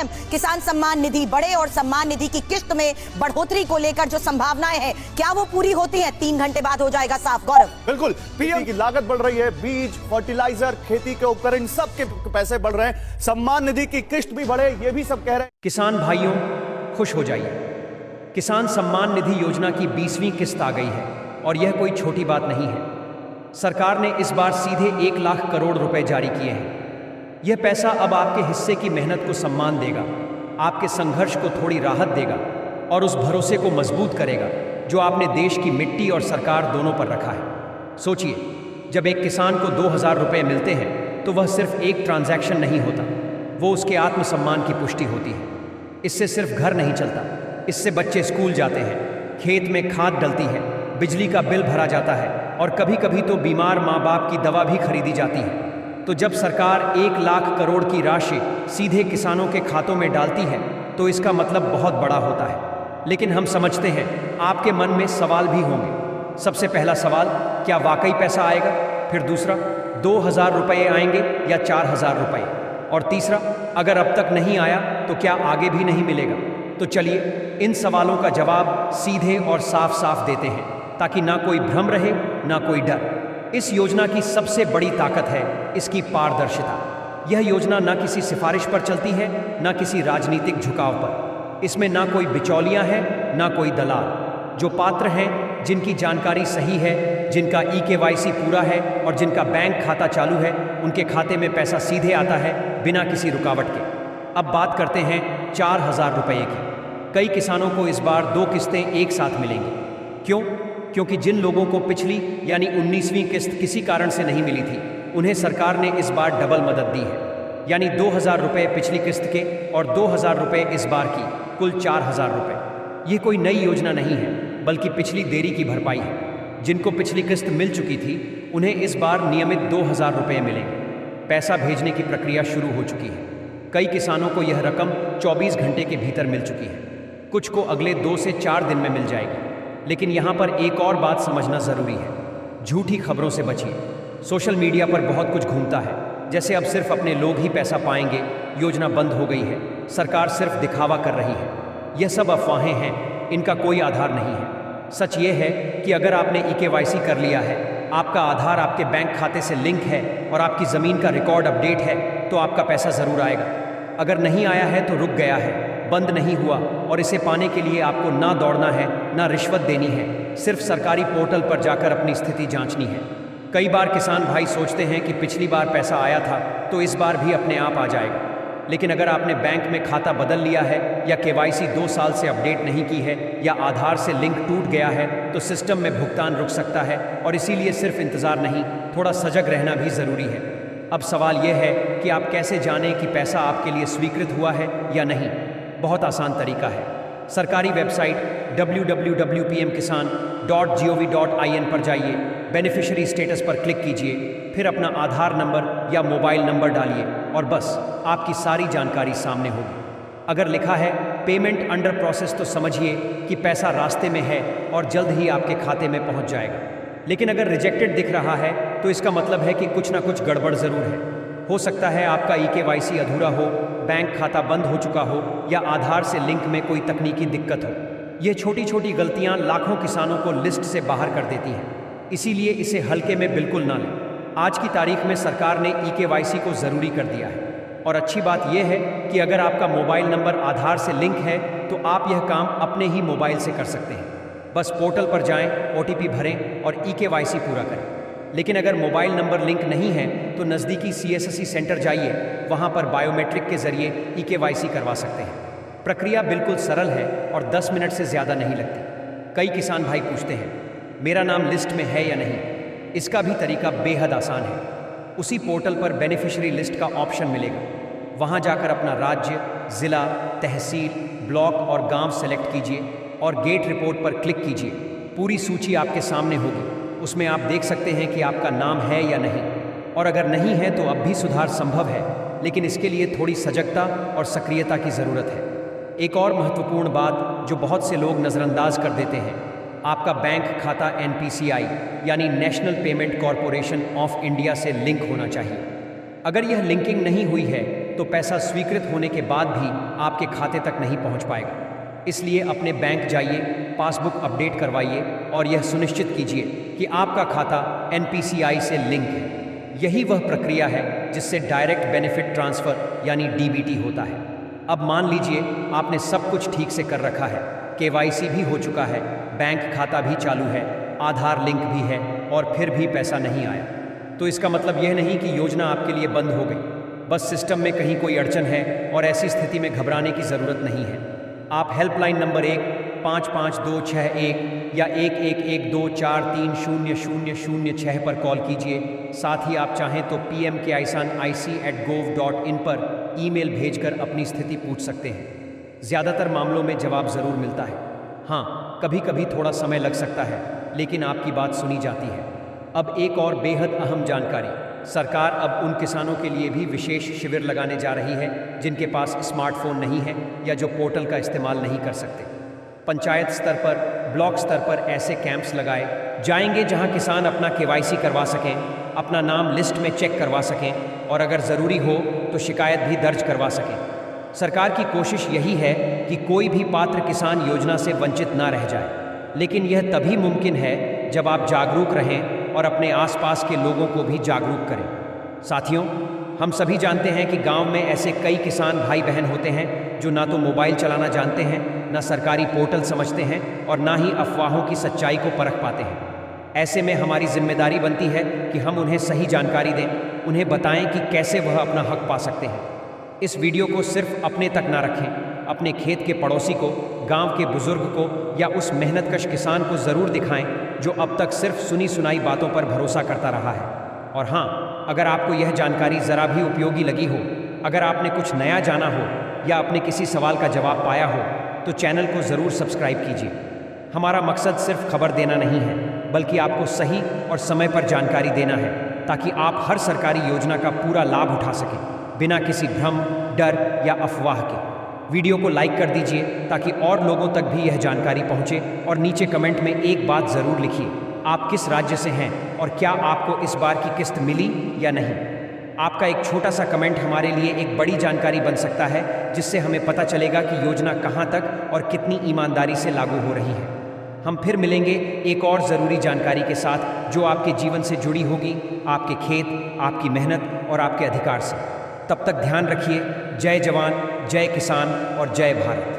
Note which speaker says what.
Speaker 1: CM किसान सम्मान निधि बढ़े और सम्मान निधि की किस्त में बढ़ोतरी को लेकर जो संभावनाएं हैं, क्या वो पूरी होती हैं? 3 घंटे बाद हो जाएगा साफ। गौरव,
Speaker 2: बिल्कुल, पीएम की लागत बढ़ रही है, बीज, फर्टिलाइजर, खेती के उपकरण, सबके पैसे बढ़ रहे हैं, सम्मान निधि की किस्त भी बढ़े, ये भी सब कह रहे हैं।
Speaker 3: किसान भाइयों, खुश हो जाइए, किसान सम्मान निधि योजना की 20वीं किस्त आ गई है और यह कोई छोटी बात नहीं है। सरकार ने इस बार सीधे 1 लाख करोड़ रुपए जारी किए हैं। यह पैसा अब आपके हिस्से की मेहनत को सम्मान देगा, आपके संघर्ष को थोड़ी राहत देगा और उस भरोसे को मजबूत करेगा जो आपने देश की मिट्टी और सरकार दोनों पर रखा है। सोचिए, जब एक किसान को 2000 रुपये मिलते हैं तो वह सिर्फ एक ट्रांजैक्शन नहीं होता, वो उसके आत्मसम्मान की पुष्टि होती है। इससे सिर्फ घर नहीं चलता, इससे बच्चे स्कूल जाते हैं, खेत में खाद डलती है, बिजली का बिल भरा जाता है और कभी कभी तो बीमार माँ बाप की दवा भी खरीदी जाती है। तो जब सरकार 1 लाख करोड़ की राशि सीधे किसानों के खातों में डालती है तो इसका मतलब बहुत बड़ा होता है। लेकिन हम समझते हैं आपके मन में सवाल भी होंगे। सबसे पहला सवाल, क्या वाकई पैसा आएगा? फिर दूसरा, 2000 रुपये आएंगे या 4000 रुपये? और तीसरा, अगर अब तक नहीं आया तो क्या आगे भी नहीं मिलेगा? तो चलिए इन सवालों का जवाब सीधे और साफ साफ देते हैं ताकि ना कोई भ्रम रहे ना कोई डर। इस योजना की सबसे बड़ी ताकत है इसकी पारदर्शिता। यह योजना ना किसी सिफारिश पर चलती है, ना किसी राजनीतिक झुकाव पर। इसमें ना कोई बिचौलियां हैं, ना कोई दलाल। जो पात्र हैं, जिनकी जानकारी सही है, जिनका EKYC पूरा है और जिनका बैंक खाता चालू है, उनके खाते में पैसा सीधे आता है बिना किसी रुकावट के। अब बात करते हैं 4000 रुपये की। कई किसानों को इस बार 2 किस्तें एक साथ मिलेंगी। क्यों? क्योंकि जिन लोगों को पिछली यानी 19वीं किस्त किसी कारण से नहीं मिली थी, उन्हें सरकार ने इस बार डबल मदद दी है। यानी 2000 रुपये पिछली किस्त के और 2000 रुपये इस बार की, कुल 4000 रुपये। ये कोई नई योजना नहीं है, बल्कि पिछली देरी की भरपाई है। जिनको पिछली किस्त मिल चुकी थी, उन्हें इस बार नियमित 2000 रुपये मिलेंगे। पैसा भेजने की प्रक्रिया शुरू हो चुकी है। कई किसानों को यह रकम 24 घंटे के भीतर मिल चुकी है, कुछ को अगले 2 से 4 दिन में मिल जाएगी। लेकिन यहाँ पर एक और बात समझना ज़रूरी है, झूठी खबरों से बचिए। सोशल मीडिया पर बहुत कुछ घूमता है, जैसे अब सिर्फ अपने लोग ही पैसा पाएंगे, योजना बंद हो गई है, सरकार सिर्फ दिखावा कर रही है। यह सब अफवाहें हैं, इनका कोई आधार नहीं है। सच ये है कि अगर आपने EKYC कर लिया है, आपका आधार आपके बैंक खाते से लिंक है और आपकी ज़मीन का रिकॉर्ड अपडेट है, तो आपका पैसा ज़रूर आएगा। अगर नहीं आया है तो रुक गया है, बंद नहीं हुआ, और इसे पाने के लिए आपको ना दौड़ना है, ना रिश्वत देनी है, सिर्फ सरकारी पोर्टल पर जाकर अपनी स्थिति जांचनी है। कई बार किसान भाई सोचते हैं कि पिछली बार पैसा आया था तो इस बार भी अपने आप आ जाएगा। लेकिन अगर आपने बैंक में खाता बदल लिया है या KYC 2 साल से अपडेट नहीं की है या आधार से लिंक टूट गया है तो सिस्टम में भुगतान रुक सकता है। और इसीलिए सिर्फ इंतज़ार नहीं, थोड़ा सजग रहना भी ज़रूरी है। अब सवाल यह है कि आप कैसे जानें कि पैसा आपके लिए स्वीकृत हुआ है या नहीं। बहुत आसान तरीका है, सरकारी वेबसाइट www.pmkisan.gov.in पर जाइए, बेनिफिशियरी स्टेटस पर क्लिक कीजिए, फिर अपना आधार नंबर या मोबाइल नंबर डालिए और बस आपकी सारी जानकारी सामने होगी। अगर लिखा है पेमेंट अंडर प्रोसेस तो समझिए कि पैसा रास्ते में है और जल्द ही आपके खाते में पहुंच जाएगा। लेकिन अगर रिजेक्टेड दिख रहा है तो इसका मतलब है कि कुछ ना कुछ गड़बड़ ज़रूर है। हो सकता है आपका EKYC अधूरा हो, बैंक खाता बंद हो चुका हो या आधार से लिंक में कोई तकनीकी दिक्कत हो। ये छोटी छोटी गलतियां लाखों किसानों को लिस्ट से बाहर कर देती हैं, इसीलिए इसे हल्के में बिल्कुल ना लें। आज की तारीख में सरकार ने EKYC को ज़रूरी कर दिया है और अच्छी बात यह है कि अगर आपका मोबाइल नंबर आधार से लिंक है तो आप यह काम अपने ही मोबाइल से कर सकते हैं। बस पोर्टल पर जाएं, OTP भरें और EKYC पूरा करें। लेकिन अगर मोबाइल नंबर लिंक नहीं है तो नज़दीकी CSSC सेंटर जाइए, वहाँ पर बायोमेट्रिक के ज़रिए EKYC करवा सकते हैं। प्रक्रिया बिल्कुल सरल है और 10 मिनट से ज़्यादा नहीं लगती। कई किसान भाई पूछते हैं मेरा नाम लिस्ट में है या नहीं। इसका भी तरीका बेहद आसान है। उसी पोर्टल पर बेनिफिशियरी लिस्ट का ऑप्शन मिलेगा, वहाँ जाकर अपना राज्य, ज़िला, तहसील, ब्लॉक और गांव सेलेक्ट कीजिए और गेट रिपोर्ट पर क्लिक कीजिए। पूरी सूची आपके सामने होगी, उसमें आप देख सकते हैं कि आपका नाम है या नहीं, और अगर नहीं है तो अब भी सुधार संभव है, लेकिन इसके लिए थोड़ी सजगता और सक्रियता की ज़रूरत है। एक और महत्वपूर्ण बात जो बहुत से लोग नज़रअंदाज कर देते हैं, आपका बैंक खाता NPCI यानी national payment corporation of India से लिंक होना चाहिए। अगर यह लिंकिंग नहीं हुई है तो पैसा स्वीकृत होने के बाद भी आपके खाते तक नहीं पहुंच पाएगा। इसलिए अपने बैंक जाइए, पासबुक अपडेट करवाइए और यह सुनिश्चित कीजिए कि आपका खाता NPCI से लिंक है। यही वह प्रक्रिया है जिससे डायरेक्ट बेनिफिट ट्रांसफर यानी DBT होता है। अब मान लीजिए आपने सब कुछ ठीक से कर रखा है, KYC भी हो चुका है, बैंक खाता भी चालू है, आधार लिंक भी है और फिर भी पैसा नहीं आया। तो इसका मतलब यह नहीं कि योजना आपके लिए बंद हो गई, बस सिस्टम में कहीं कोई अड़चन है और ऐसी स्थिति में घबराने की ज़रूरत नहीं है। आप हेल्पलाइन नंबर 1-55261 या 1112430006 पर कॉल कीजिए। साथ ही आप चाहें तो pmkisan@gov.in पर ईमेल भेजकर अपनी स्थिति पूछ सकते हैं। ज़्यादातर मामलों में जवाब ज़रूर मिलता है। हाँ, कभी कभी थोड़ा समय लग सकता है, लेकिन आपकी बात सुनी जाती है। अब एक और बेहद अहम जानकारी, सरकार अब उन किसानों के लिए भी विशेष शिविर लगाने जा रही है जिनके पास स्मार्टफोन नहीं है या जो पोर्टल का इस्तेमाल नहीं कर सकते। पंचायत स्तर पर, ब्लॉक स्तर पर ऐसे कैंप्स लगाए जाएंगे जहां किसान अपना KYC करवा सकें, अपना नाम लिस्ट में चेक करवा सकें और अगर ज़रूरी हो तो शिकायत भी दर्ज करवा सकें। सरकार की कोशिश यही है कि कोई भी पात्र किसान योजना से वंचित ना रह जाए, लेकिन यह तभी मुमकिन है जब आप जागरूक रहें और अपने आसपास के लोगों को भी जागरूक करें। साथियों, हम सभी जानते हैं कि गांव में ऐसे कई किसान भाई बहन होते हैं जो ना तो मोबाइल चलाना जानते हैं, ना सरकारी पोर्टल समझते हैं और ना ही अफवाहों की सच्चाई को परख पाते हैं। ऐसे में हमारी जिम्मेदारी बनती है कि हम उन्हें सही जानकारी दें, उन्हें बताएं कि कैसे वह अपना हक पा सकते हैं। इस वीडियो को सिर्फ अपने तक ना रखें, अपने खेत के पड़ोसी को, गांव के बुजुर्ग को या उस मेहनतकश किसान को ज़रूर दिखाएं जो अब तक सिर्फ सुनी सुनाई बातों पर भरोसा करता रहा है। और हाँ, अगर आपको यह जानकारी ज़रा भी उपयोगी लगी हो, अगर आपने कुछ नया जाना हो या अपने किसी सवाल का जवाब पाया हो, तो चैनल को ज़रूर सब्सक्राइब कीजिए। हमारा मकसद सिर्फ खबर देना नहीं है, बल्कि आपको सही और समय पर जानकारी देना है ताकि आप हर सरकारी योजना का पूरा लाभ उठा सकें बिना किसी भ्रम, डर या अफवाह के। वीडियो को लाइक कर दीजिए ताकि और लोगों तक भी यह जानकारी पहुंचे और नीचे कमेंट में एक बात ज़रूर लिखिए, आप किस राज्य से हैं और क्या आपको इस बार की किस्त मिली या नहीं। आपका एक छोटा सा कमेंट हमारे लिए एक बड़ी जानकारी बन सकता है, जिससे हमें पता चलेगा कि योजना कहां तक और कितनी ईमानदारी से लागू हो रही है। हम फिर मिलेंगे एक और ज़रूरी जानकारी के साथ जो आपके जीवन से जुड़ी होगी, आपके खेत, आपकी मेहनत और आपके अधिकार से। तब तक ध्यान रखिए। जय जवान, जय किसान और जय भारत।